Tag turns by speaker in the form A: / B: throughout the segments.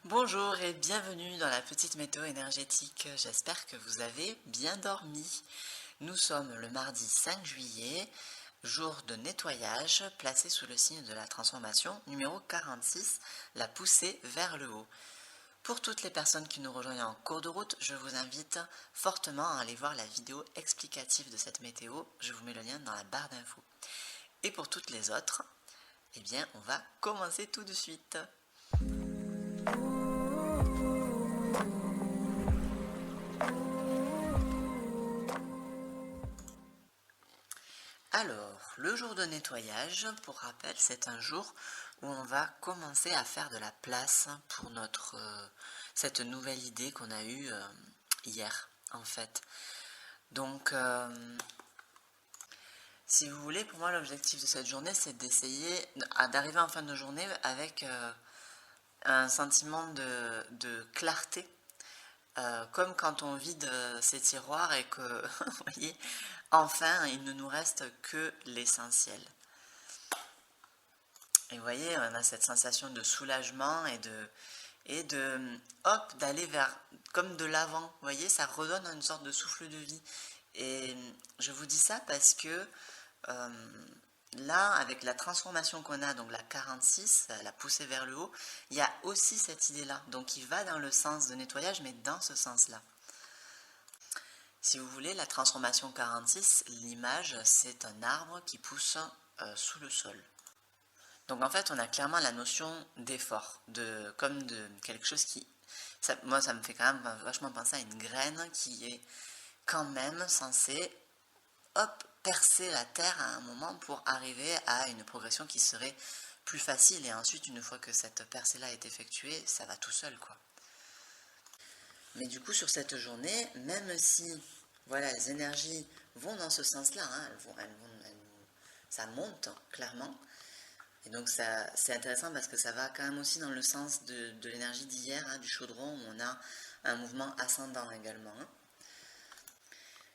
A: Bonjour et bienvenue dans la petite météo énergétique. J'espère que vous avez bien dormi. Nous sommes le mardi 5 juillet, jour de nettoyage, placé sous le signe de la transformation, numéro 46, la poussée vers le haut. Pour toutes les personnes qui nous rejoignent en cours de route, je vous invite fortement à aller voir la vidéo explicative de cette météo. Je vous mets le lien dans la barre d'infos. Et pour toutes les autres, eh bien, on va commencer tout de suite. Alors, le jour de nettoyage, pour rappel, c'est un jour où on va commencer à faire de la place pour cette nouvelle idée qu'on a eue hier, en fait. Donc, si vous voulez, pour moi, l'objectif de cette journée, c'est d'essayer d'arriver en fin de journée avec un sentiment de clarté, comme quand on vide ses tiroirs et que, vous voyez, enfin, il ne nous reste que l'essentiel. Et vous voyez, on a cette sensation de soulagement hop, d'aller vers, comme de l'avant. Vous voyez, ça redonne une sorte de souffle de vie. Et je vous dis ça parce que là, avec la transformation qu'on a, donc la 46, la poussée vers le haut, il y a aussi cette idée-là. Donc il va dans le sens de nettoyage, mais dans ce sens-là. Si vous voulez, la transformation 46, l'image, c'est un arbre qui pousse sous le sol. Donc en fait, on a clairement la notion d'effort, comme de quelque chose qui... moi, ça me fait quand même vachement penser à une graine qui est quand même censée, hop, percer la terre à un moment pour arriver à une progression qui serait plus facile. Et ensuite, une fois que cette percée-là est effectuée, ça va tout seul, quoi. Mais du coup, sur cette journée, même si, voilà, les énergies vont dans ce sens-là, hein, ça monte, clairement. Et donc c'est intéressant parce que ça va quand même aussi dans le sens de l'énergie d'hier, hein, du chaudron, où on a un mouvement ascendant également. Hein.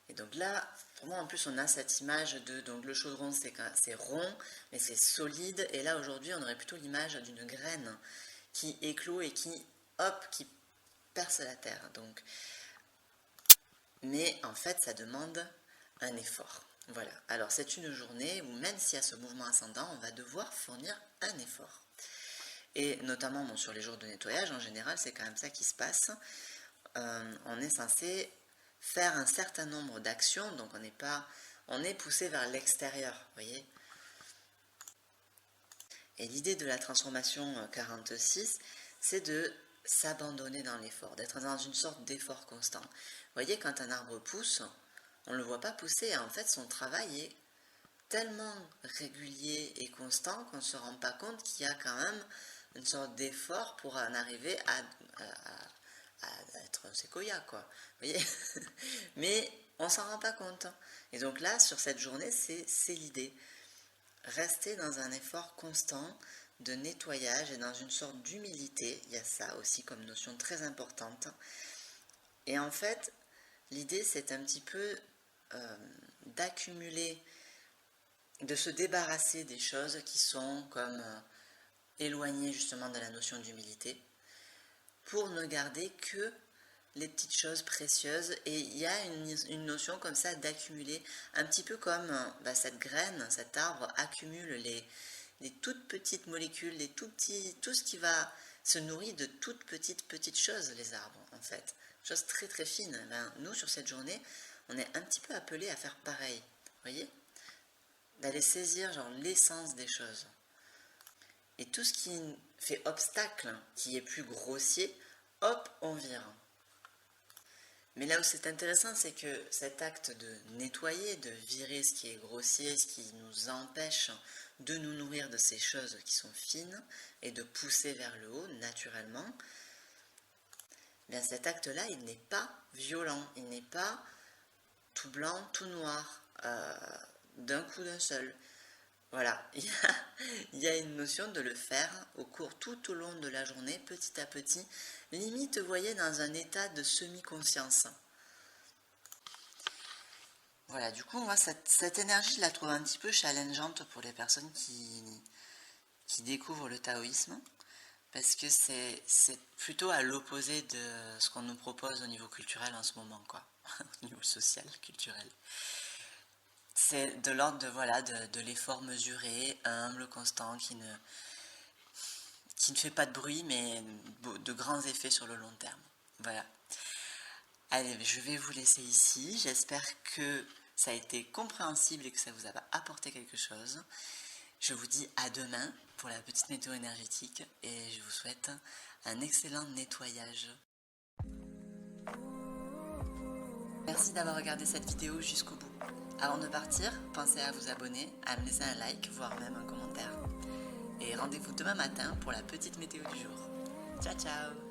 A: Et donc là, pour moi en plus on a cette image donc le chaudron c'est rond, mais c'est solide. Et là aujourd'hui on aurait plutôt l'image d'une graine qui éclot et qui perce la terre. Donc, mais en fait ça demande un effort. Voilà, alors c'est une journée où même s'il y a ce mouvement ascendant, on va devoir fournir un effort. Et notamment sur les jours de nettoyage, en général, c'est quand même ça qui se passe. On est censé faire un certain nombre d'actions, donc on est poussé vers l'extérieur, vous voyez. Et l'idée de la transformation 46, c'est de s'abandonner dans l'effort, d'être dans une sorte d'effort constant. Vous voyez, quand un arbre pousse, on ne le voit pas pousser, et en fait son travail est tellement régulier et constant qu'on ne se rend pas compte qu'il y a quand même une sorte d'effort pour en arriver à être un séquoia, quoi. Vous voyez. Mais on s'en rend pas compte. Et donc là, sur cette journée, c'est l'idée. Rester dans un effort constant de nettoyage et dans une sorte d'humilité. Il y a ça aussi comme notion très importante. Et en fait, l'idée, c'est un petit peu d'accumuler, de se débarrasser des choses qui sont comme éloignées justement de la notion d'humilité, pour ne garder que les petites choses précieuses. Et il y a une notion comme ça d'accumuler, un petit peu comme cette graine, cet arbre accumule les toutes petites molécules, tout ce qui va se nourrir de toutes petites choses, les arbres en fait, choses très très fines. Nous sur cette journée, on est un petit peu appelé à faire pareil, vous voyez, d'aller saisir genre l'essence des choses. Et tout ce qui fait obstacle, qui est plus grossier, hop, on vire. Mais là où c'est intéressant, c'est que cet acte de nettoyer, de virer ce qui est grossier, ce qui nous empêche de nous nourrir de ces choses qui sont fines et de pousser vers le haut naturellement, bien cet acte-là, il n'est pas violent, il n'est pas tout blanc, tout noir, d'un coup d'un seul. Voilà, il y a une notion de le faire tout au long de la journée, petit à petit, limite, vous voyez, dans un état de semi-conscience. Voilà, du coup, moi, cette énergie, je la trouve un petit peu challengeante pour les personnes qui découvrent le taoïsme, parce que c'est plutôt à l'opposé de ce qu'on nous propose au niveau culturel en ce moment, quoi. Au niveau social, culturel. C'est de l'ordre de, voilà, de l'effort mesuré, humble, constant, qui ne fait pas de bruit, mais de grands effets sur le long terme. Voilà. Allez, je vais vous laisser ici. J'espère que ça a été compréhensible et que ça vous a apporté quelque chose. Je vous dis à demain pour la petite météo énergétique et je vous souhaite un excellent nettoyage. Merci d'avoir regardé cette vidéo jusqu'au bout. Avant de partir, pensez à vous abonner, à me laisser un like, voire même un commentaire. Et rendez-vous demain matin pour la petite météo du jour. Ciao ciao!